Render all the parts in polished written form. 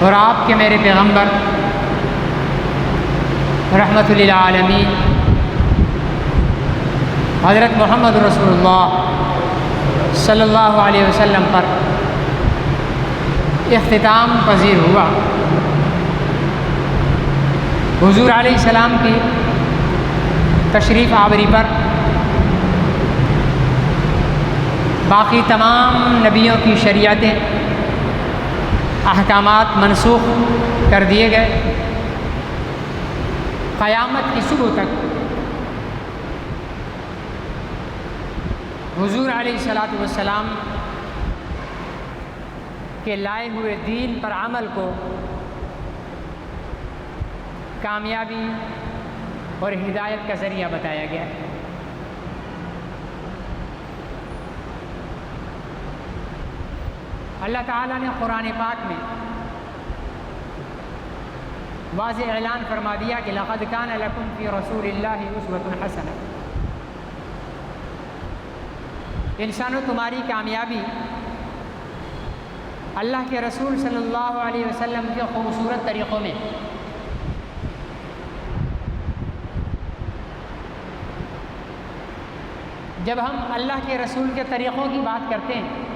اور آپ کے میرے پیغمبر رحمت للعالمین حضرت محمد رسول اللہ صلی اللہ علیہ وسلم پر اختتام پذیر ہوا۔ حضور علیہ السلام کی تشریف آوری پر باقی تمام نبیوں کی شریعتیں، احکامات منسوخ کر دیے گئے۔ قیامت کی صبح تک حضور علیہ الصلاۃ والسلام کے لائے ہوئے دین پر عمل کو کامیابی اور ہدایت کا ذریعہ بتایا گیا ہے۔ اللہ تعالیٰ نے قرآن پاک میں واضح اعلان فرما دیا کہ لقد کان لکم فی رسول اللہ اسوۃ حسنہ، انسانوں تمہاری کامیابی اللہ کے رسول صلی اللہ علیہ وسلم کے خوبصورت طریقوں میں۔ جب ہم اللہ کے رسول کے طریقوں کی بات کرتے ہیں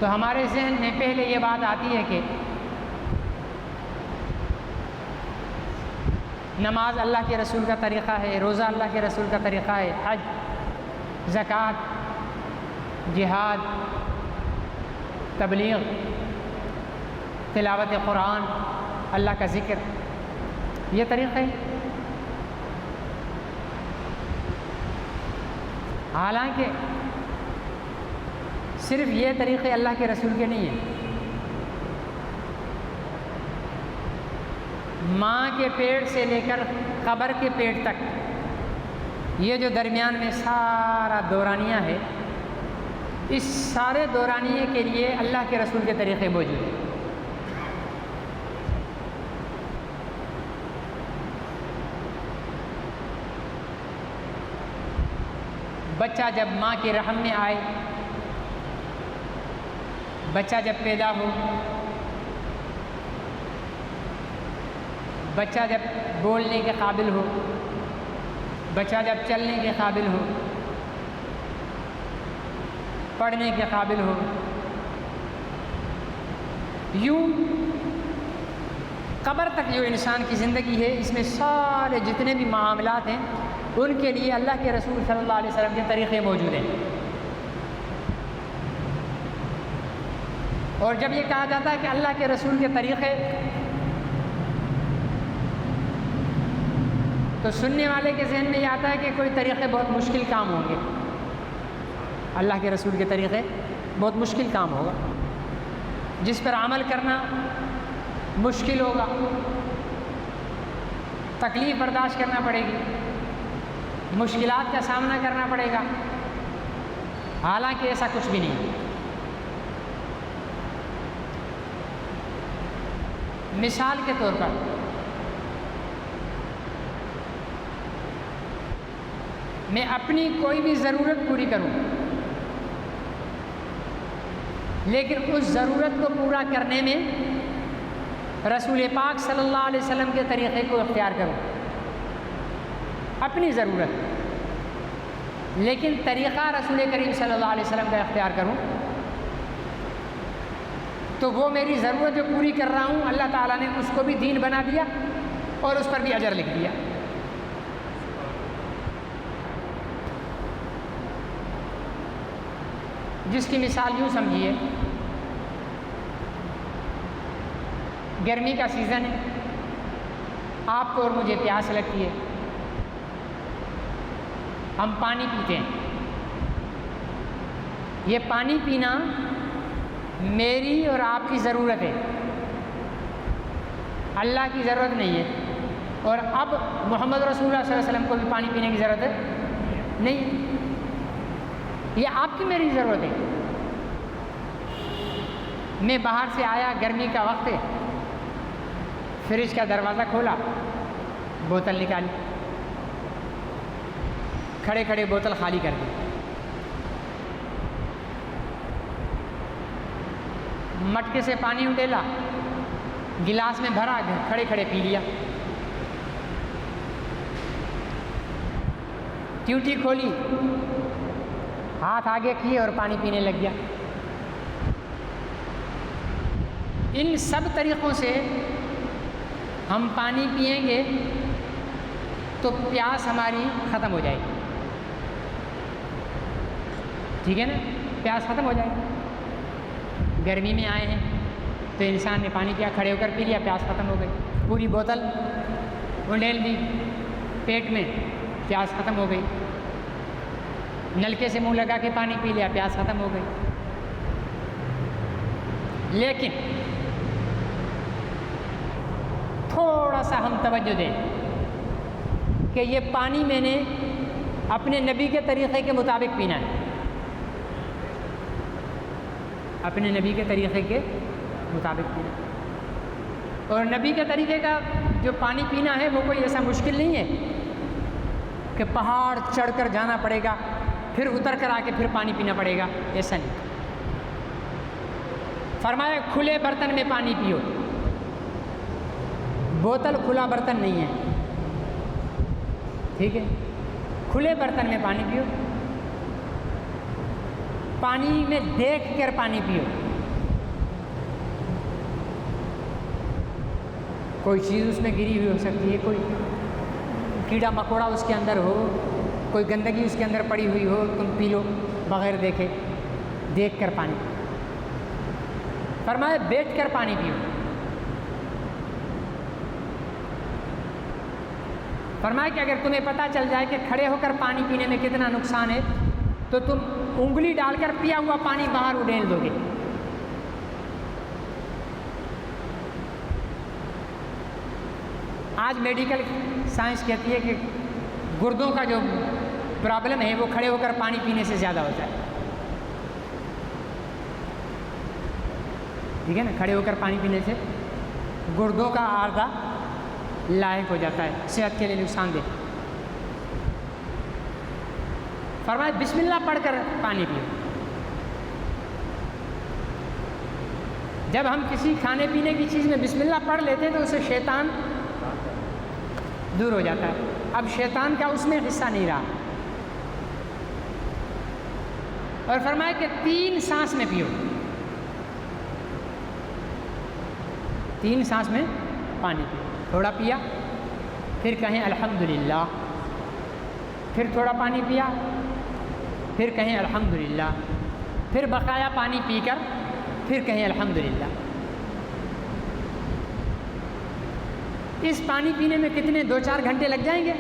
تو ہمارے ذہن میں پہلے یہ بات آتی ہے کہ نماز اللہ کے رسول کا طریقہ ہے، روزہ اللہ کے رسول کا طریقہ ہے، حج، زکوٰۃ، جہاد، تبلیغ، تلاوت قرآن، اللہ کا ذکر، یہ طریقے۔ حالانکہ صرف یہ طریقے اللہ کے رسول کے نہیں ہیں۔ ماں کے پیٹ سے لے کر قبر کے پیٹ تک یہ جو درمیان میں سارا دورانیہ ہے، اس سارے دورانیے کے لیے اللہ کے رسول کے طریقے موجود ہیں۔ بچہ جب ماں کے رحم میں آئے، بچہ جب پیدا ہو، بچہ جب بولنے کے قابل ہو، بچہ جب چلنے کے قابل ہو، پڑھنے کے قابل ہو، یوں قبر تک جو انسان کی زندگی ہے، اس میں سارے جتنے بھی معاملات ہیں ان کے لیے اللہ کے رسول صلی اللہ علیہ وسلم کے طریقے موجود ہیں۔ اور جب یہ کہا جاتا ہے کہ اللہ کے رسول کے طریقے، تو سننے والے کے ذہن میں یہ آتا ہے کہ کوئی طریقے بہت مشکل کام ہوں گے۔ اللہ کے رسول کے طریقے بہت مشکل کام ہوگا، جس پر عمل کرنا مشکل ہوگا، تکلیف برداشت کرنا پڑے گی، مشکلات کا سامنا کرنا پڑے گا۔ حالانکہ ایسا کچھ بھی نہیں۔ مثال کے طور پر میں اپنی کوئی بھی ضرورت پوری کروں، لیکن اس ضرورت کو پورا کرنے میں رسول پاک صلی اللہ علیہ وسلم کے طریقے کو اختیار کروں، اپنی ضرورت، لیکن طریقہ رسول کریم صلی اللہ علیہ وسلم کا اختیار کروں، تو وہ میری ضرورت جو پوری کر رہا ہوں، اللہ تعالیٰ نے اس کو بھی دین بنا دیا اور اس پر بھی اجر لکھ دیا۔ جس کی مثال یوں سمجھیے، گرمی کا سیزن ہے، آپ کو اور مجھے پیاس لگتی ہے، ہم پانی پیتے ہیں۔ یہ پانی پینا میری اور آپ کی ضرورت ہے، اللہ کی ضرورت نہیں ہے۔ اور اب محمد رسول اللہ صلی اللہ علیہ وسلم کو بھی پانی پینے کی ضرورت ہے نہیں ہے، یہ آپ کی میری ضرورت ہے۔ میں باہر سے آیا، گرمی کا وقت ہے، فریج کا دروازہ کھولا، بوتل نکالی، کھڑے کھڑے بوتل خالی کر دی۔ مٹکے سے پانی اڈیلا، گلاس میں بھرا، کھڑے کھڑے پی لیا، ٹیوٹی کھولی، ہاتھ آگے کیے اور پانی پینے لگ گیا۔ ان سب طریقوں سے ہم پانی پئیں گے تو پیاس ہماری ختم ہو جائے گی، ٹھیک ہے نا، پیاس ختم ہو جائے گی۔ گرمی میں آئے ہیں تو انسان نے پانی پیا، کھڑے ہو کر پی لیا، پیاس ختم ہو گئی، پوری بوتل انڈیل دی پیٹ میں، پیاس ختم ہو گئی۔ نلکے سے منہ لگا کے پانی پی لیا، پیاس ختم ہو گئی۔ لیکن تھوڑا سا ہم توجہ دیں کہ یہ پانی میں نے اپنے نبی کے طریقے کے مطابق پینا ہے، اپنے نبی کے طریقے کے مطابق پینا ہے۔ اور نبی کے طریقے کا جو پانی پینا ہے وہ کوئی ایسا مشکل نہیں ہے کہ پہاڑ چڑھ کر جانا پڑے گا، پھر اتر کر آ کے پھر پانی پینا پڑے گا، ایسا نہیں۔ فرمایا کھلے برتن میں پانی پیو، بوتل کھلا برتن نہیں ہے، ٹھیک ہے، کھلے برتن میں پانی پیو، پانی میں دیکھ کر پانی پیو، کوئی چیز اس میں گری ہوئی ہو سکتی ہے، کوئی کیڑا مکوڑا اس کے اندر ہو، کوئی گندگی اس کے اندر پڑی ہوئی ہو، تم پی لو بغیر دیکھے، دیکھ کر پانی۔ فرمایا بیٹھ کر پانی پیو، فرمایا کہ اگر تمہیں پتہ چل جائے کہ کھڑے ہو کر پانی پینے میں کتنا نقصان ہے تو تم انگلی ڈال کر پیا ہوا پانی باہر اڈیل دو گے۔ آج میڈیکل سائنس کہتی ہے کہ گردوں کا جو پرابلم ہے وہ کھڑے ہو کر پانی پینے سے زیادہ ہوتا ہے، ٹھیک ہے نا، کھڑے ہو کر پانی پینے سے گردوں کا عارضہ لاحق ہو جاتا ہے، صحت کے لیے نقصان دہ۔ فرمایا بسم اللہ پڑھ کر پانی پیو۔ جب ہم کسی کھانے پینے کی چیز میں بسم اللہ پڑھ لیتے ہیں تو اسے شیطان دور ہو جاتا ہے، اب شیطان کا اس میں حصہ نہیں رہا۔ اور فرمایا کہ 3 سانس میں پیو، 3 سانس میں پانی پیو، تھوڑا پیا پھر کہیں الحمدللہ، پھر تھوڑا پانی پیا پھر کہیں الحمدللہ، پھر بقایا پانی پی کر پھر کہیں الحمدللہ۔ اس پانی پینے میں کتنے 2-4 گھنٹے لگ جائیں گے؟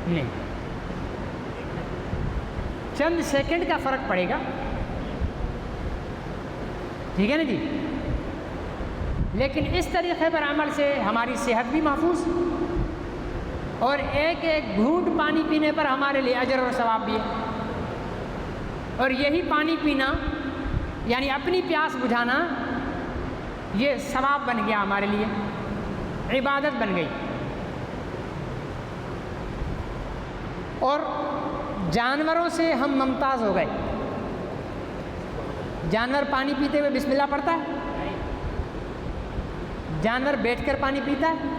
نہیں، چند سیکنڈ کا فرق پڑے گا، ٹھیک ہے نا جی۔ لیکن اس طریقے پر عمل سے ہماری صحت بھی محفوظ، اور ایک ایک گھونٹ پانی پینے پر ہمارے لیے اجر اور ثواب بھی ہے۔ اور یہی پانی پینا یعنی اپنی پیاس بجھانا یہ ثواب بن گیا ہمارے لیے، عبادت بن گئی۔ اور جانوروں سے ہم ممتاز ہو گئے۔ جانور پانی پیتے ہوئے بسم اللہ پڑھتا ہے؟ جانور بیٹھ کر پانی پیتا ہے؟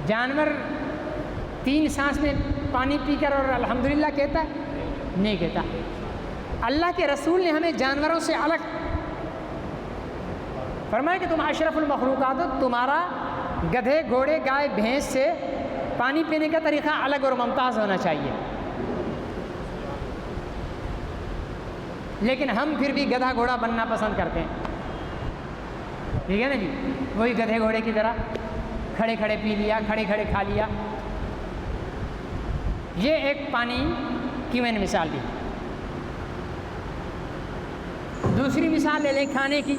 جانور 3 سانس میں پانی پی کر اور الحمدللہ کہتا ہے؟ نہیں کہتا۔ اللہ کے رسول نے ہمیں جانوروں سے الگ فرمایا کہ تم اشرف المخلوقات ہو، تمہارا گدھے گھوڑے گائے بھینس سے پانی پینے کا طریقہ الگ اور ممتاز ہونا چاہیے۔ لیکن ہم پھر بھی گدھا گھوڑا بننا پسند کرتے ہیں، ٹھیک ہے نا جی، وہی گدھے گھوڑے کی طرح کھڑے کھڑے پی لیا، کھڑے کھڑے کھا لیا۔ یہ ایک پانی کی میں نے مثال دی۔ دوسری مثال لے لیں کھانے کی۔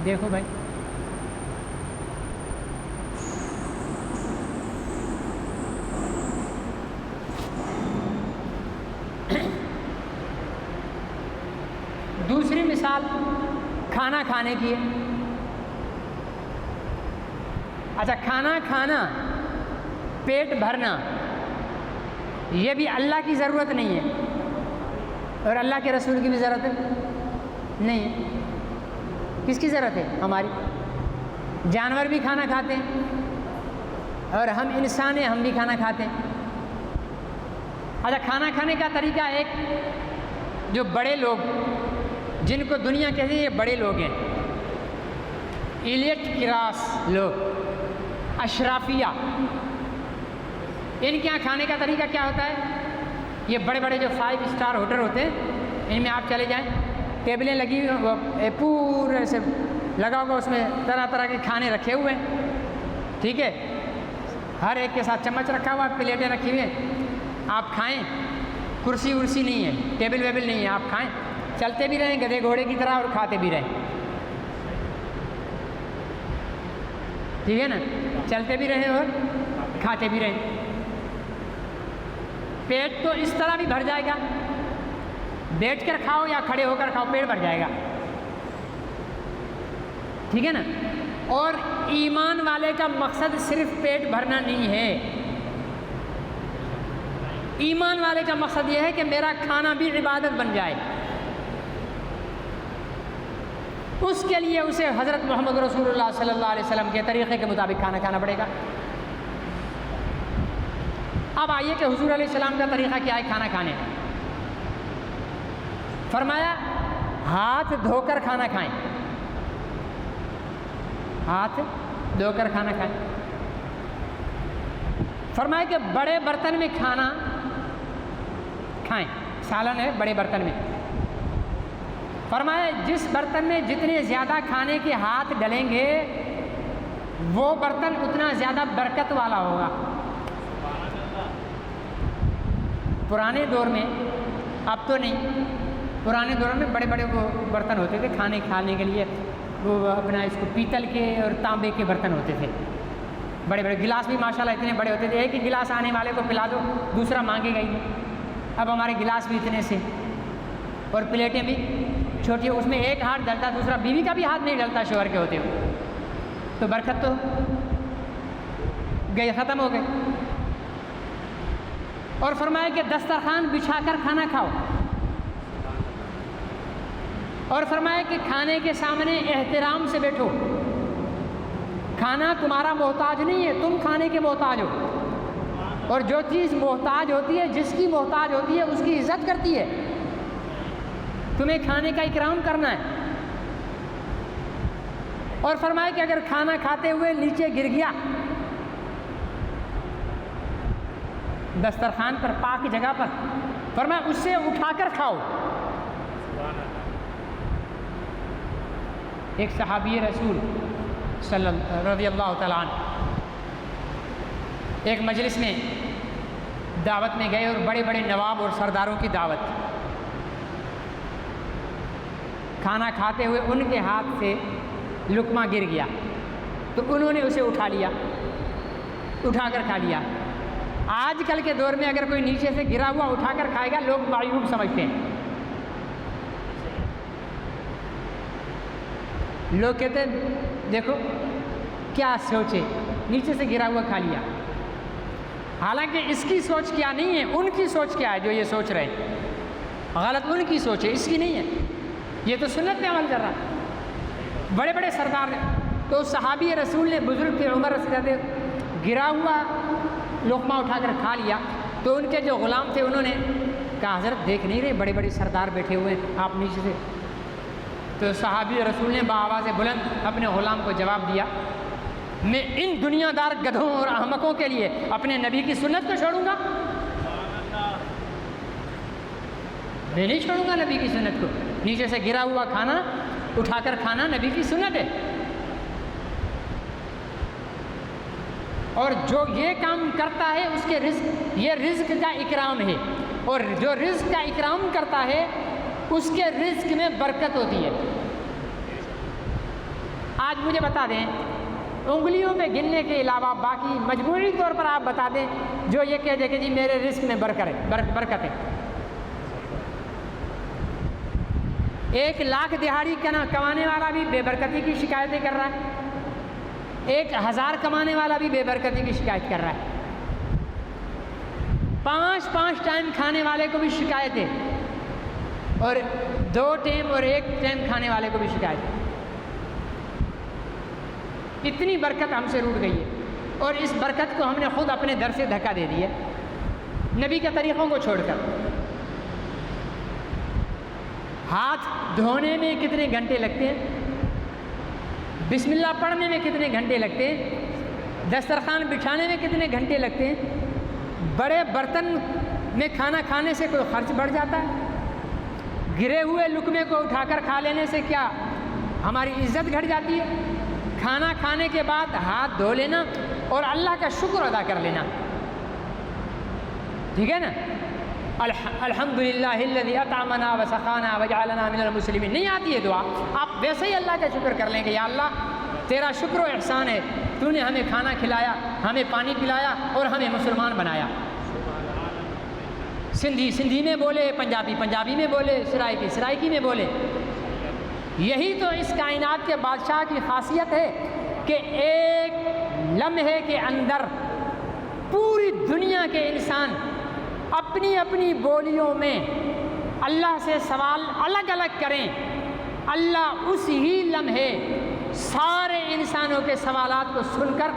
دیکھو بھائی، دوسری مثال کھانا کھانے کی ہے۔ اچھا، کھانا کھانا پیٹ بھرنا یہ بھی اللہ کی ضرورت نہیں ہے اور اللہ کے رسول کی بھی ضرورت نہیں ہے. کس کی ضرورت ہے؟ ہماری. جانور بھی کھانا کھاتے ہیں اور ہم انسان ہیں، ہم بھی کھانا کھاتے ہیں. اچھا، کھانا کھانے کا طریقہ ایک جو بڑے لوگ جن کو دنیا کہتی ہے یہ بڑے لوگ ہیں، ایلیٹ کلاس لوگ، اشرافیہ، ان کے یہاں کھانے کا طریقہ کیا ہوتا ہے؟ یہ بڑے بڑے جو 5 اسٹار ہوٹل ہوتے ہیں ان میں آپ چلے جائیں، ٹیبلیں لگی ہوئی، پورے سے لگا ہوگا، اس میں طرح طرح کے کھانے رکھے ہوئے ہیں، ٹھیک ہے، ہر ایک کے ساتھ چمچ رکھا ہوا ہے، پلیٹیں رکھی ہوئی ہیں. آپ کھائیں، کرسی ورسی نہیں ہے، ٹیبل ویبل نہیں ہے، آپ کھائیں، چلتے بھی رہیں گدھے گھوڑے کی طرح اور کھاتے بھی رہیں، ٹھیک ہے نا، چلتے بھی رہیں اور کھاتے بھی رہیں. پیٹ تو اس طرح بھی بھر جائے گا، بیٹھ کر کھاؤ یا کھڑے ہو کر کھاؤ پیٹ بھر جائے گا، ٹھیک ہے نا. اور ایمان والے کا مقصد صرف پیٹ بھرنا نہیں ہے، ایمان والے کا مقصد یہ ہے کہ میرا کھانا بھی عبادت بن جائے. اس کے لیے اسے حضرت محمد رسول اللہ صلی اللہ علیہ وسلم کے طریقے کے مطابق کھانا کھانا پڑے گا. اب آئیے کہ حضور علیہ السلام کا طریقہ کیا ہے کھانا کھانے کا. فرمایا ہاتھ دھو کر کھانا کھائیں، ہاتھ دھو کر کھانا کھائیں. فرمایا کہ بڑے برتن میں کھانا کھائیں، سالن ہے بڑے برتن میں. فرمایا جس برتن میں جتنے زیادہ کھانے کے ہاتھ ڈلیں گے وہ برتن اتنا زیادہ برکت والا ہوگا. پرانے دور میں، اب تو نہیں، پرانے دور میں بڑے بڑے وہ برتن ہوتے تھے کھانے کھانے کے لیے، وہ اپنا اس کو پیتل کے اور تانبے کے برتن ہوتے تھے. بڑے بڑے گلاس بھی ماشاءاللہ اتنے بڑے ہوتے تھے، ایک ہی گلاس آنے والے کو پلا دو دوسرا مانگے گا ہی نہیں. اب ہمارے گلاس بھی اتنے سے اور پلیٹیں بھی چھوٹی، اس میں ایک ہاتھ ڈلتا، دوسرا بیوی کا بھی ہاتھ نہیں ڈلتا شوہر کے ہوتے ہوئے، تو برکت تو گئی، ختم ہو گئے. اور فرمایا کہ دسترخوان بچھا کر کھانا کھاؤ. اور فرمایا کہ کھانے کے سامنے احترام سے بیٹھو، کھانا تمہارا محتاج نہیں ہے، تم کھانے کے محتاج ہو. اور جو چیز محتاج ہوتی ہے، جس کی محتاج ہوتی ہے اس کی عزت کرتی ہے. تمہیں کھانے کا اکرام کرنا ہے. اور فرمایا کہ اگر کھانا کھاتے ہوئے نیچے گر گیا دسترخوان پر، پاک جگہ پر، فرمایا اس سے اٹھا کر کھاؤ. ایک صحابی رسول رضی اللہ تعالیٰ عنہ ایک مجلس میں دعوت میں گئے اور بڑے بڑے نواب اور سرداروں کی دعوت. کھانا کھاتے ہوئے ان کے ہاتھ سے لقمہ گر گیا تو انہوں نے اسے اٹھا لیا، اٹھا کر کھا لیا. آج کل کے دور میں اگر کوئی نیچے سے گرا ہوا اٹھا کر کھائے گا لوگ معیوب سمجھتے ہیں. لوگ کہتے ہیں دیکھو کیا سوچے، نیچے سے گرا ہوا کھا لیا. حالانکہ اس کی سوچ کیا نہیں ہے، ان کی سوچ کیا ہے جو یہ سوچ رہے ہیں. غلط ان کی سوچ ہے، اس کی نہیں ہے. یہ تو سنت پہ عمل کر رہا. بڑے بڑے سردار تو صحابی رسول نے، بزرگ تھے عمر رضی اللہ عنہ، گرا ہوا لقمہ اٹھا کر کھا لیا. تو ان کے جو غلام تھے انہوں نے کہا حضرت دیکھ نہیں رہے بڑے بڑے سردار بیٹھے ہوئے ہیں، آپ نیچے سے. تو صحابی رسول نے بآواز بلند اپنے غلام کو جواب دیا، میں ان دنیا دار گدھوں اور احمقوں کے لیے اپنے نبی کی سنت کو چھوڑوں گا؟ میں نہیں چھوڑوں گا نبی کی سنت کو. نیچے سے گرا ہوا کھانا اٹھا کر کھانا نبی کی سنت ہے. اور جو یہ کام کرتا ہے اس کے رزق، یہ رزق کا اکرام ہے. اور جو رزق کا اکرام کرتا ہے اس کے رزق میں برکت ہوتی ہے. آج مجھے بتا دیں انگلیوں پہ گننے کے علاوہ باقی مجموعی طور پر آپ بتا دیں جو یہ کہہ دے کہ جی میرے رزق میں برکت ہے. 1 لاکھ دہاڑی کمانے والا بھی بے برکتی کی شکایتیں کر رہا ہے، 1000 کمانے والا بھی بے برکتی کی شکایت کر رہا ہے. 5 ٹائم کھانے والے کو بھی شکایت ہے، اور 2 ٹائم اور 1 ٹائم کھانے والے کو بھی شکایت ہے۔ اتنی برکت ہم سے روٹ گئی ہے، اور اس برکت کو ہم نے خود اپنے در سے دھکا دے دیا نبی کے طریقوں کو چھوڑ کر۔ ہاتھ دھونے میں کتنے گھنٹے لگتے ہیں، بسم اللہ پڑھنے میں کتنے گھنٹے لگتے ہیں، دسترخوان بچھانے میں کتنے گھنٹے لگتے ہیں، بڑے برتن میں کھانا کھانے سے کوئی خرچ بڑھ جاتا ہے، گرے ہوئے لقمے کو اٹھا کر کھا لینے سے کیا ہماری عزت گھٹ جاتی ہے؟ کھانا کھانے کے بعد ہاتھ دھو لینا اور اللہ کا شکر ادا کر لینا، ٹھیک ہے نا؟ الحمدللہ الذی اطعمنا وسقانا وجعلنا من المسلمین، نہیں آتی ہے دعا، آپ ویسے ہی اللہ کا شکر کر لیں کہ یا اللہ تیرا شکر و احسان ہے، تو نے ہمیں کھانا کھلایا، ہمیں پانی پلایا اور ہمیں مسلمان بنایا۔ سندھی میں بولے، پنجابی میں بولے، سرائکی میں بولے۔ یہی تو اس کائنات کے بادشاہ کی خاصیت ہے کہ ایک لمحے کے اندر پوری دنیا کے انسان اپنی اپنی بولیوں میں اللہ سے سوال الگ الگ کریں، اللہ اس ہی لمحے سارے انسانوں کے سوالات کو سن کر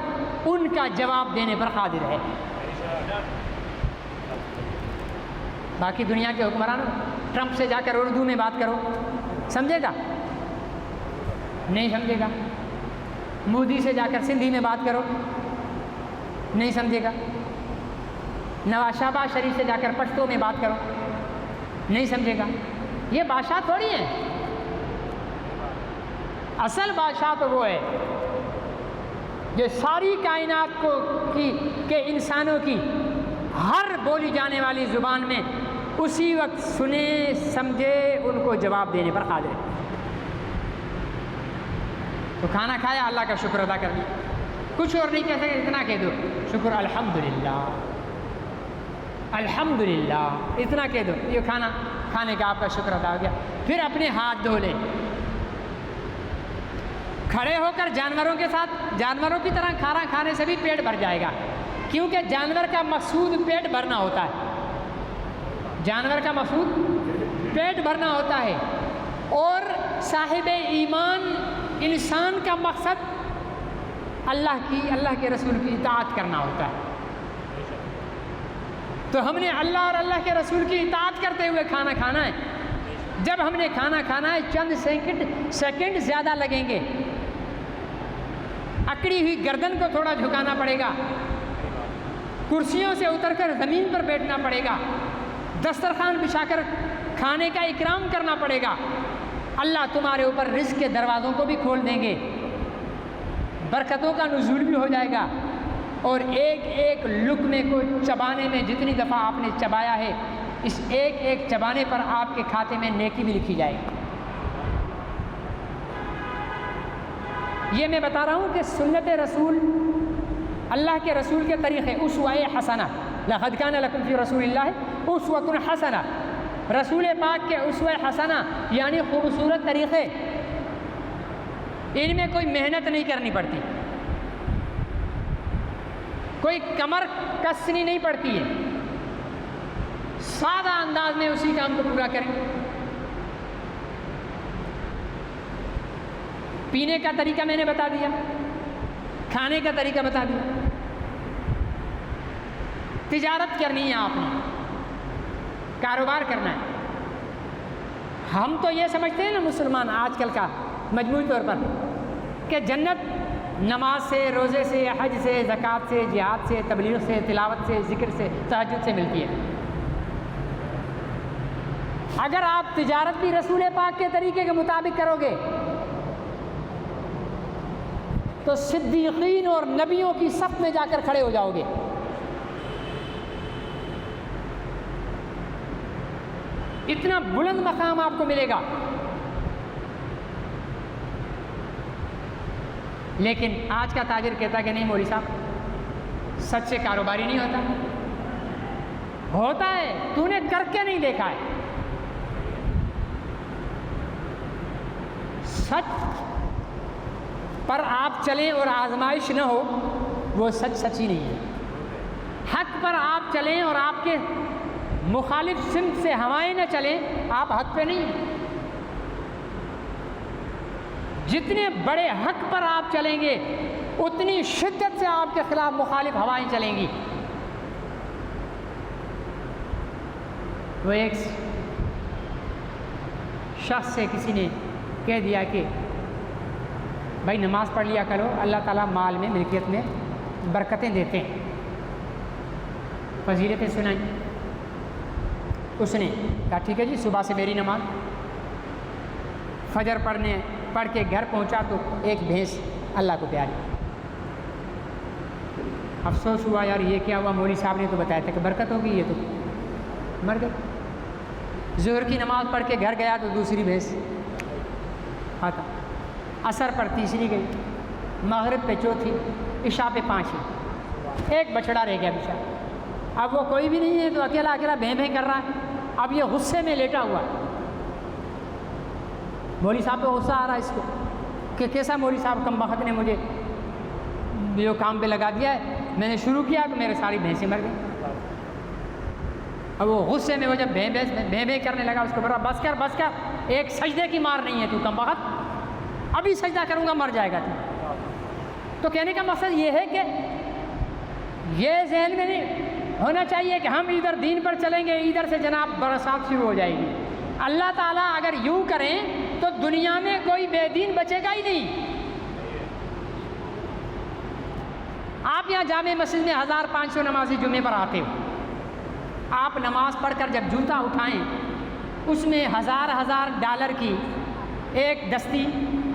ان کا جواب دینے پر قادر ہے۔ باقی دنیا کے حکمرانوں، ٹرمپ سے جا کر اردو میں بات کرو، سمجھے گا؟ نہیں سمجھے گا۔ مودی سے جا کر سندھی میں بات کرو، نہیں سمجھے گا۔ نواز شہباز شریف سے جا کر پشتو میں بات کرو، نہیں سمجھے گا۔ یہ بادشاہ تھوڑی ہیں، اصل بادشاہ تو وہ ہے جو ساری کائنات کے انسانوں کی ہر بولی جانے والی زبان میں اسی وقت سنے سمجھے ان کو جواب دینے پر قادر ہے۔ تو کھانا کھایا، اللہ کا شکر ادا کر لیا، کچھ اور نہیں کہہ سکتے، اتنا کہہ دو شکر الحمدللہ الحمدللہ، اتنا کہہ دو، یہ کھانا کھانے کا آپ کا شکر ادا ہو گیا۔ پھر اپنے ہاتھ دھو لیں، کھڑے ہو کر جانوروں کے ساتھ جانوروں کی طرح کھانا کھانے سے بھی پیٹ بھر جائے گا، کیونکہ جانور کا مقصود پیٹ بھرنا ہوتا ہے، جانور کا مقصود پیٹ بھرنا ہوتا ہے، اور صاحب ایمان انسان کا مقصد اللہ کے رسول کی اطاعت کرنا ہوتا ہے۔ تو ہم نے اللہ اور اللہ کے رسول کی اطاعت کرتے ہوئے کھانا کھانا ہے۔ جب ہم نے کھانا کھانا ہے، چند سیکنڈ زیادہ لگیں گے، اکڑی ہوئی گردن کو تھوڑا جھکانا پڑے گا، کرسیوں سے اتر کر زمین پر بیٹھنا پڑے گا، دسترخوان بچھا کر کھانے کا اکرام کرنا پڑے گا۔ اللہ تمہارے اوپر رزق کے دروازوں کو بھی کھول دیں گے، برکتوں کا نزول بھی ہو جائے گا، اور ایک ایک لقمے کو چبانے میں جتنی دفعہ آپ نے چبایا ہے، اس ایک ایک چبانے پر آپ کے کھاتے میں نیکی بھی لکھی جائے گی۔ یہ میں بتا رہا ہوں کہ سنت رسول، اللہ کے رسول کے طریقے، اسوہ حسنہ، لقد کان لکم فی رسول اللہ اسوۃ حسنہ، رسول پاک کے اسوہ حسنہ یعنی خوبصورت طریقے، ان میں کوئی محنت نہیں کرنی پڑتی، کوئی کمر کسنی نہیں پڑتی ہے، سادہ انداز میں اسی کام کو پورا کریں۔ پینے کا طریقہ میں نے بتا دیا، کھانے کا طریقہ بتا دیا۔ تجارت کرنی ہے، آپ نے کاروبار کرنا ہے۔ ہم تو یہ سمجھتے ہیں نا مسلمان آج کل کا مجموعی طور پر کہ جنت نماز سے، روزے سے، حج سے، زکوٰۃ سے، جہاد سے، تبلیغ سے، تلاوت سے، ذکر سے، تہجد سے ملتی ہے۔ اگر آپ تجارت بھی رسول پاک کے طریقے کے مطابق کرو گے تو صدیقین اور نبیوں کی صف میں جا کر کھڑے ہو جاؤ گے۔ اتنا بلند مقام آپ کو ملے گا۔ لیکن آج کا تاجر کہتا کہ نہیں مولوی صاحب، سچ سے کاروباری نہیں ہوتا۔ ہوتا ہے، تو نے کر کے نہیں دیکھا ہے۔ سچ پر آپ چلیں اور آزمائش نہ ہو، وہ سچ ہی نہیں ہے۔ حق حق پر آپ چلیں اور آپ کے مخالف سمت سے ہوائیں نہ چلیں، آپ حق پہ نہیں ہیں۔ جتنے بڑے حق پر آپ چلیں گے اتنی شدت سے آپ کے خلاف مخالف ہوائیں چلیں گی۔ وہ ایک شخص سے کسی نے کہہ دیا کہ بھائی نماز پڑھ لیا کرو، اللہ تعالیٰ مال میں ملکیت میں برکتیں دیتے ہیں، فضیلتیں سنائیں۔ اس نے کہا ٹھیک ہے جی، صبح سے میری نماز، فجر پڑھ کے گھر پہنچا تو ایک بھینس اللہ کو پیاری۔ افسوس ہوا یار یہ کیا ہوا، مولوی صاحب نے تو بتایا تھا کہ برکت ہوگی، یہ تو مر گئی۔ ظہر کی نماز پڑھ کے گھر گیا تو دوسری بھینس آتا، عصر پر تیسری گئی، مغرب پہ چوتھی، عشاء پہ پانچویں، ایک بچڑا رہ گیا بیچارہ۔ اب وہ کوئی بھی نہیں ہے تو اکیلا اکیلا بھیں بھیں کر رہا ہے۔ اب یہ غصے میں لیٹا ہوا، مولوی صاحب پہ غصہ آ رہا ہے اس کو کہ کیسا مولوی صاحب کم بخت نے مجھے جو کام پہ لگا دیا ہے، میں نے شروع کیا تو میرے ساری بھینسیں مر گئی۔ اب وہ غصے میں وہ جب بھیں بھیں کرنے لگا، اس کو بولا بس کر، ایک سجدے کی مار نہیں ہے تو کم بخت، ابھی سجدہ کروں گا مر جائے گا تو کہنے کا مقصد یہ ہے کہ یہ ذہن میں نہیں ہونا چاہیے کہ ہم ادھر دین پر چلیں گے، ادھر سے جناب برسات شروع ہو جائے گی۔ اللہ تعالیٰ اگر یوں کریں تو دنیا میں کوئی بے دین بچے گا ہی نہیں۔ آپ یہاں جامع مسجد میں 1500 نمازی جمعے پر آتے ہو، آپ نماز پڑھ کر جب جوتا اٹھائیں اس میں ہزار ڈالر کی ایک دستی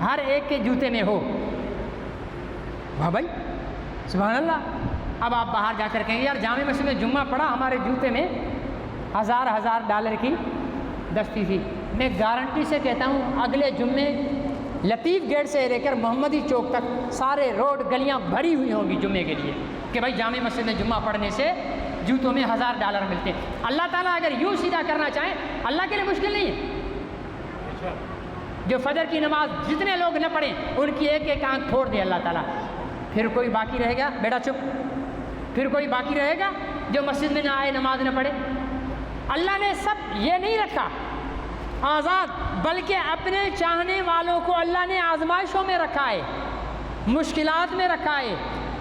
ہر ایک کے جوتے میں ہو، واہ بھائی سبحان اللہ۔ اب آپ باہر جا کر کہیں یار جامع مسجد میں جمعہ پڑھا، ہمارے جوتے میں ہزار ڈالر کی دستی تھی۔ میں گارنٹی سے کہتا ہوں اگلے جمعے لطیف گیٹ سے لے کر محمدی چوک تک سارے روڈ گلیاں بھری ہوئی ہوں گی جمعے کے لیے کہ بھائی جامع مسجد میں جمعہ پڑھنے سے جوتوں میں $1000 ملتے ہیں۔ اللہ تعالیٰ اگر یوں سیدھا کرنا چاہیں اللہ کے لیے مشکل نہیں ہے۔ جو فجر کی نماز جتنے لوگ نہ پڑھیں ان کی ایک ایک آنکھ پھوڑ دے اللہ تعالیٰ، پھر کوئی باقی رہے گا؟ بیٹا چپ، پھر کوئی باقی رہے گا جو مسجد میں نہ آئے نماز نہ پڑھے؟ اللہ نے سب یہ نہیں رکھا آزاد، بلکہ اپنے چاہنے والوں کو اللہ نے آزمائشوں میں رکھا ہے، مشکلات میں رکھا ہے،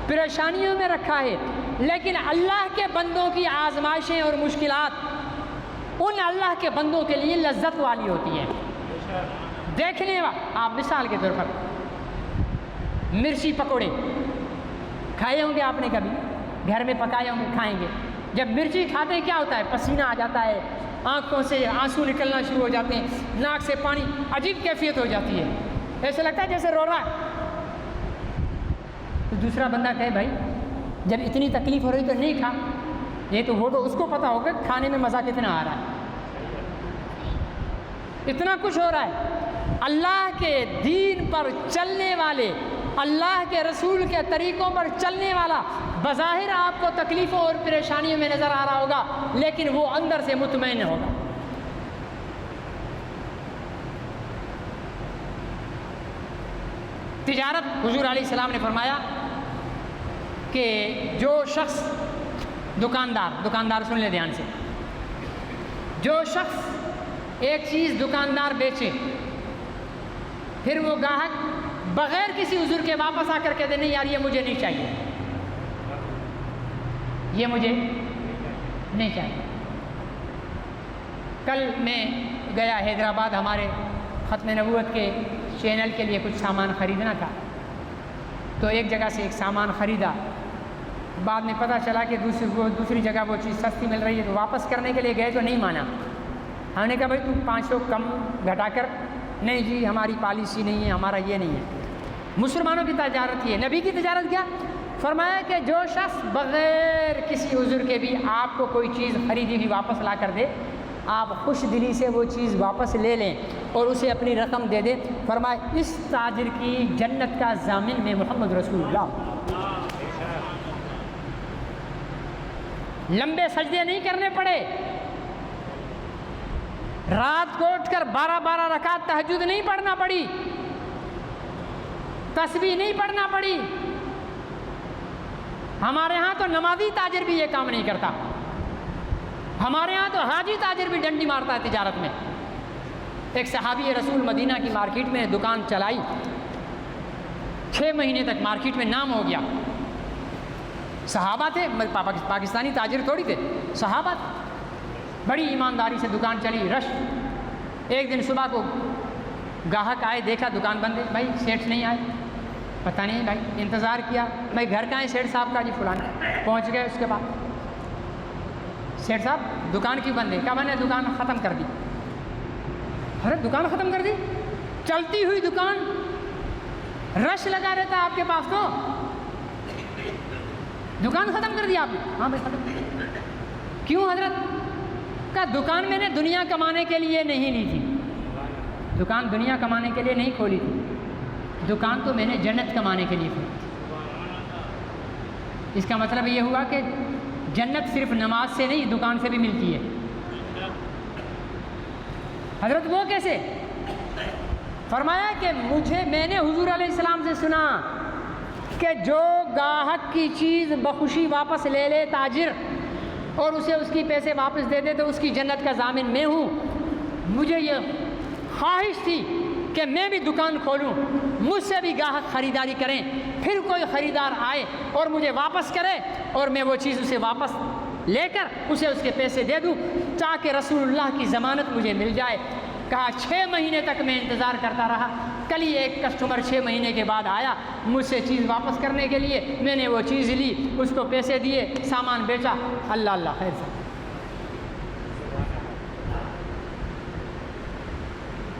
پریشانیوں میں رکھا ہے، لیکن اللہ کے بندوں کی آزمائشیں اور مشکلات ان اللہ کے بندوں کے لیے لذت والی ہوتی ہیں۔ دیکھنے آپ مثال کے طور پر مرچی پکوڑے کھائے ہوں گے آپ نے، کبھی گھر میں پکائے ہوں گے، کھائیں گے۔ جب مرچی کھاتے ہیں کیا ہوتا ہے؟ پسینہ آ جاتا ہے، آنکھوں سے آنسو نکلنا شروع ہو جاتے ہیں، ناک سے پانی، عجیب کیفیت ہو جاتی ہے، ایسے لگتا ہے جیسے رو رہا ہے۔ تو دوسرا بندہ کہے بھائی جب اتنی تکلیف ہو رہی تو نہیں کھا، یہ تو وہ تو اس کو پتہ ہوگا کھانے میں مزہ کتنا آ رہا ہے، اتنا کچھ ہو رہا ہے۔ اللہ کے دین پر چلنے والے، اللہ کے رسول کے طریقوں پر چلنے والا بظاہر آپ کو تکلیفوں اور پریشانیوں میں نظر آ رہا ہوگا، لیکن وہ اندر سے مطمئن ہوگا۔ تجارت، حضور علیہ السلام نے فرمایا کہ جو شخص دکاندار سن لے دھیان سے، جو شخص ایک چیز دکاندار بیچے پھر وہ گاہک بغیر کسی عذر کے واپس آ کر کے دے نہیں یار یہ مجھے نہیں چاہیے، یہ مجھے نہیں چاہیے۔ کل میں گیا حیدرآباد، ہمارے ختم نبوت کے چینل کے لیے کچھ سامان خریدنا تھا، تو ایک جگہ سے ایک سامان خریدا، بعد میں پتہ چلا کہ دوسری جگہ وہ چیز سستی مل رہی ہے، تو واپس کرنے کے لیے گئے تو نہیں مانا۔ ہم نے کہا بھائی تم 500 کم گھٹا کر، نہیں جی ہماری پالیسی نہیں ہے، ہمارا یہ نہیں ہے۔ مسلمانوں کی تجارت یہ، نبی کی تجارت کیا؟ فرمایا کہ جو شخص بغیر کسی عذر کے بھی آپ کو کوئی چیز خریدی ہوئی واپس لا کر دے، آپ خوش دلی سے وہ چیز واپس لے لیں اور اسے اپنی رقم دے دیں۔ فرمایا اس تاجر کی جنت کا ضامن میں محمد رسول اللہ۔ لمبے سجدے نہیں کرنے پڑے، رات کو اٹھ کر 12 رکعت تہجد نہیں پڑھنا پڑی، تسبیح نہیں پڑھنا پڑی، ہمارے ہاں تو نمازی تاجر بھی یہ کام نہیں کرتا، ہمارے ہاں تو حاجی تاجر بھی ڈنڈی مارتا ہے تجارت میں۔ ایک صحابی رسول مدینہ کی مارکیٹ میں دکان چلائی، 6 مہینے تک مارکیٹ میں نام ہو گیا۔ صحابہ تھے، پاکستانی تاجر تھوڑی تھے، صحابہ تھے، بڑی ایمانداری سے دکان چلی، رش۔ ایک دن صبح کو گاہک آئے، دیکھا دکان بند ہے، بھائی سیٹھ نہیں آئے، پتہ نہیں بھائی، انتظار کیا، بھائی گھر کہاں ہے سیٹھ صاحب کا؟ جی فلانا۔ پہنچ گئے، اس کے بعد سیٹھ صاحب دکان کیوں بند ہے؟ کیا میں نے دکان ختم کر دی۔ ارے دکان ختم کر دی؟ چلتی ہوئی دکان، رش لگا رہتا آپ کے پاس، تو دکان ختم کر دی آپ نے؟ ہاں بھائی ختم۔ کیوں حضرت؟ کا دکان میں نے دنیا کمانے کے لیے نہیں لی تھی، دکان دنیا کمانے کے لیے نہیں کھولی تھی، دکان تو میں نے جنت کمانے کے لیے کھولی تھی۔ اس کا مطلب یہ ہوا کہ جنت صرف نماز سے نہیں، دکان سے بھی ملتی ہے۔ حضرت وہ کیسے؟ فرمایا کہ میں نے حضور علیہ السلام سے سنا کہ جو گاہک کی چیز بخوشی واپس لے لے تاجر، اور اسے اس کی پیسے واپس دے دے، تو اس کی جنت کا ضامن میں ہوں۔ مجھے یہ خواہش تھی کہ میں بھی دکان کھولوں، مجھ سے بھی گاہک خریداری کریں، پھر کوئی خریدار آئے اور مجھے واپس کرے، اور میں وہ چیز اسے واپس لے کر اسے اس کے پیسے دے دوں، تاکہ رسول اللہ کی ضمانت مجھے مل جائے۔ کہا 6 مہینے تک میں انتظار کرتا رہا، کل ہی ایک کسٹمر 6 مہینے کے بعد آیا مجھ سے چیز واپس کرنے کے لیے، میں نے وہ چیز لی، اس کو پیسے دیے، سامان بیچا۔ اللہ اللہ خیر سے۔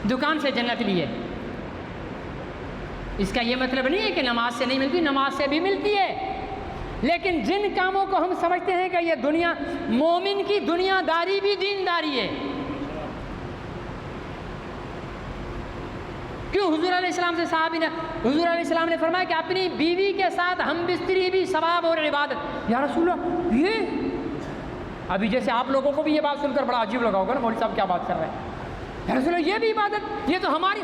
دکان سے جنت لی ہے۔ اس کا یہ مطلب نہیں ہے کہ نماز سے نہیں ملتی، نماز سے بھی ملتی ہے، لیکن جن کاموں کو ہم سمجھتے ہیں کہ یہ دنیا، مومن کی دنیا داری بھی دینداری ہے۔ کیوں؟ حضور علیہ السلام سے صحابی نے، حضور علیہ السلام نے فرمایا کہ اپنی بیوی کے ساتھ ہم بستری بھی ثواب اور عبادت۔ یا رسول اللہ، یہ ابھی جیسے آپ لوگوں کو بھی یہ بات سن کر بڑا عجیب لگا ہوگا نا، مولوی صاحب کیا بات کر رہے ہیں، یا رسول اللہ یہ بھی عبادت، یہ تو ہماری۔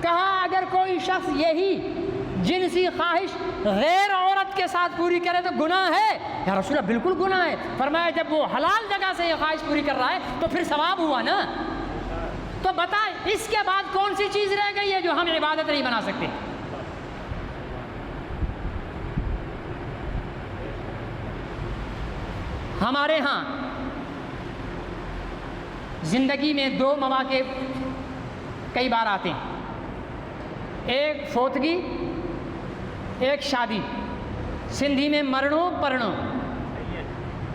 کہا اگر کوئی شخص یہی جنسی خواہش غیر عورت کے ساتھ پوری کرے تو گناہ ہے؟ یا رسول اللہ بالکل گناہ ہے۔ فرمایا جب وہ حلال جگہ سے یہ خواہش پوری کر رہا ہے تو پھر ثواب ہوا نا۔ تو بتائیں اس کے بعد کون سی چیز رہ گئی ہے جو ہم عبادت نہیں بنا سکتے؟ ہمارے ہاں زندگی میں 2 مواقع کئی بار آتے ہیں، ایک فوتگی، ایک شادی۔ سندھی میں مرنو پرنو،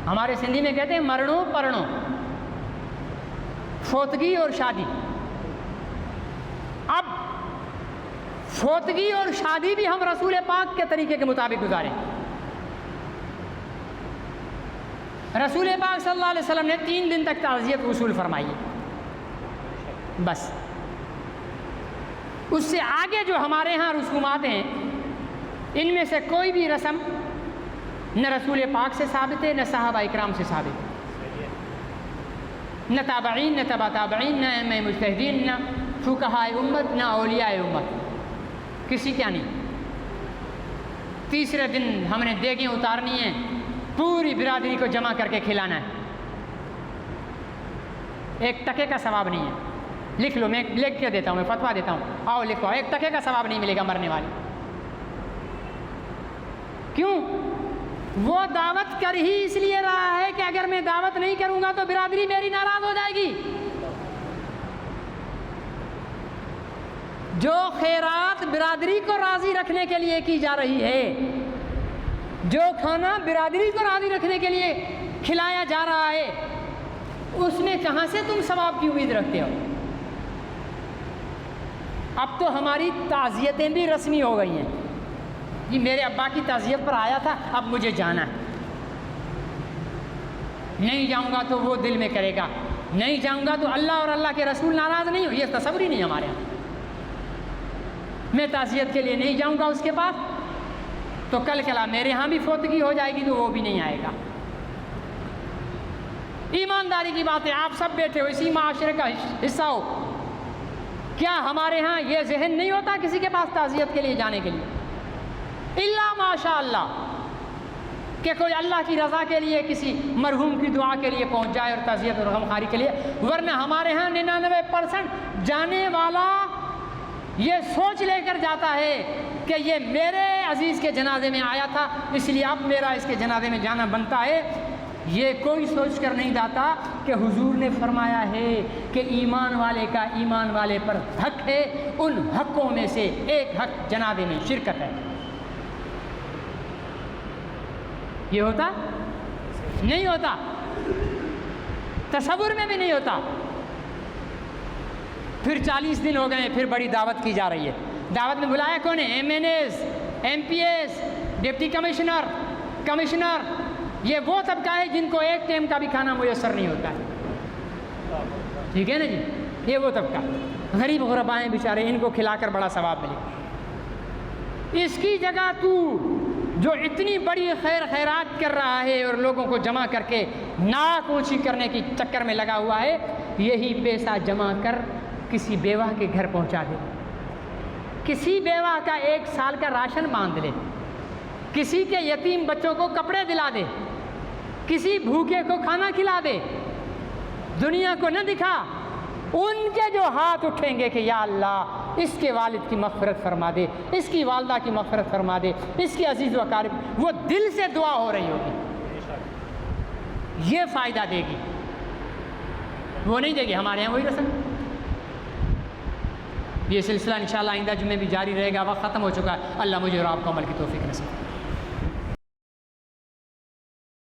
ہمارے سندھی میں کہتے ہیں مرنو پرنو، فوتگی اور شادی۔ اب فوتگی اور شادی بھی ہم رسول پاک کے طریقے کے مطابق گزاریں۔ رسول پاک صلی اللہ علیہ وسلم نے 3 دن تک تعزیت وصول فرمائی ہے، بس۔ اس سے آگے جو ہمارے ہاں رسومات ہیں، ان میں سے کوئی بھی رسم نہ رسول پاک سے ثابت ہے، نہ صحابہ اکرام سے ثابت ہے، نہ تابعین، نہ تبع تابعین، نہ ائمہ مجتہدین، نہ فقہاء امت، نہ اولیاء امت، کسی کیا نہیں۔ تیسرے دن ہم نے دیگیں اتارنی ہیں، پوری برادری کو جمع کر کے کھلانا ہے، ایک ٹکے کا ثواب نہیں ہے۔ لکھ لو، میں لکھ کے دیتا ہوں، میں فتویٰ دیتا ہوں، آؤ لکھو، ایک ٹکے کا ثواب نہیں ملے گا مرنے والے۔ کیوں؟ وہ دعوت کر ہی اس لیے رہا ہے کہ اگر میں دعوت نہیں کروں گا تو برادری میری ناراض ہو جائے گی۔ جو خیرات برادری کو راضی رکھنے کے لیے کی جا رہی ہے، جو کھانا برادری کو راضی رکھنے کے لیے کھلایا جا رہا ہے، اس میں کہاں سے تم ثواب کی امید رکھتے ہو؟ اب تو ہماری تعزیتیں بھی رسمی ہو گئی ہیں، جی میرے ابا کی تعزیت پر آیا تھا، اب مجھے جانا ہے، نہیں جاؤں گا تو وہ دل میں کرے گا، نہیں جاؤں گا تو اللہ اور اللہ کے رسول ناراض نہیں ہو، یہ تصور ہی نہیں ہمارے یہاں۔ میں تعزیت کے لیے نہیں جاؤں گا اس کے پاس تو کل کلا میرے ہاں بھی فوتگی ہو جائے گی تو وہ بھی نہیں آئے گا۔ ایمانداری کی بات ہے، آپ سب بیٹھے ہو، اسی معاشرے کا حصہ ہو، کیا ہمارے ہاں یہ ذہن نہیں ہوتا کسی کے پاس تعزیت کے لیے جانے کے لیے؟ الا ماشاء اللہ کہ کوئی اللہ کی رضا کے لیے کسی مرحوم کی دعا کے لیے پہنچ جائے اور تعزیت اور غمخواری کے لیے، ورنہ ہمارے ہاں 99% جانے والا یہ سوچ لے کر جاتا ہے کہ یہ میرے عزیز کے جنازے میں آیا تھا اس لیے اب میرا اس کے جنازے میں جانا بنتا ہے۔ یہ کوئی سوچ کر نہیں جاتا کہ حضور نے فرمایا ہے کہ ایمان والے کا ایمان والے پر حق ہے، ان حقوں میں سے ایک حق جنازے میں شرکت ہے۔ یہ ہوتا نہیں ہوتا، تصور میں بھی نہیں ہوتا۔ پھر 40 دن ہو گئے، پھر بڑی دعوت کی جا رہی ہے۔ دعوت میں بلایا کون ہے؟ MNAs، MPAs، ڈپٹی کمشنر، یہ وہ طبقہ ہے جن کو ایک ٹائم کا بھی کھانا میسر نہیں ہوتا ہے، ٹھیک ہے نا جی؟ یہ وہ طبقہ غریب غربا ہیں بیچارے، ان کو کھلا کر بڑا ثواب ملے۔ اس کی جگہ تو جو اتنی بڑی خیرات کر رہا ہے اور لوگوں کو جمع کر کے ناک اونچی کرنے کی چکر میں لگا ہوا ہے، یہی پیسہ جمع کر کسی بیوہ کے گھر پہنچا دے، کسی بیوہ کا 1 سال کا راشن باندھ لے، کسی کے یتیم بچوں کو کپڑے دلا دے، کسی بھوکے کو کھانا کھلا دے، دنیا کو نہ دکھا۔ ان کے جو ہاتھ اٹھیں گے کہ یا اللہ اس کے والد کی مغفرت فرما دے، اس کی والدہ کی مغفرت فرما دے، اس کی عزیز و اقارب، وہ دل سے دعا ہو رہی ہوگی، یہ فائدہ دے گی، وہ نہیں دے گی۔ ہمارے یہاں وہی رسم، یہ سلسلہ انشاءاللہ آئندہ جمعے بھی جاری رہے گا۔ وقت ختم ہو چکا ہے، اللہ مجھے اور آپ کو عمل کی توفیق نصیب۔